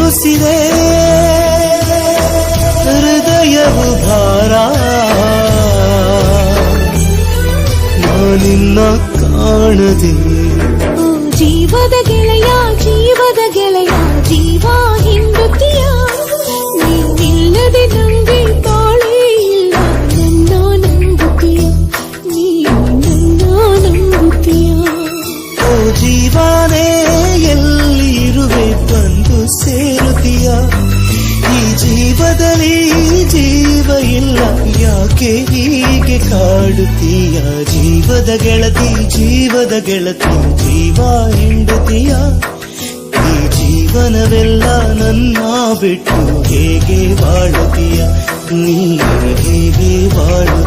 ಬಿರುಸಿದೆ ಹೃದಯವು ಭಾರ ನಾನಿನ್ನ ಕಾಣದೆ ಜೀವದ ಗೆಳೆಯ ಜೀವದ ಗೆಳೆಯ ಜೀವ ಹಿಂಡುತ್ತೀಯ ನೀನಿಲ್ಲದೆ ನಂಗೆ ತಾಳೆ ಇಲ್ಲ ನನ್ನ ನಂಬುತ್ತೀಯ ನೀ ನನ್ನ ನಂಬುತ್ತೀಯ ಓ ಜೀವನೇ ಎಲ್ಲಿ ಇರುವೆ ಬಂದು ಸೇರುತ್ತೀಯ ಈ ಜೀವದಲ್ಲಿ ಜೀವ ಇಲ್ಲ ಯಾಕೆ ಹೀಗೆ ಕಾಡುತ್ತೀಯ ಜೀವದ ಗೆಳತಿ ಜೀವ ಹಿಂಡುತ್ತೀಯ ಈ ಜೀವನವೆಲ್ಲ ನನ್ನ ಬಿಟ್ಟು ಹೇಗೆ ಬಾಳುತ್ತೀಯ ನೀ ಹೇಗೆ ಬಾಳು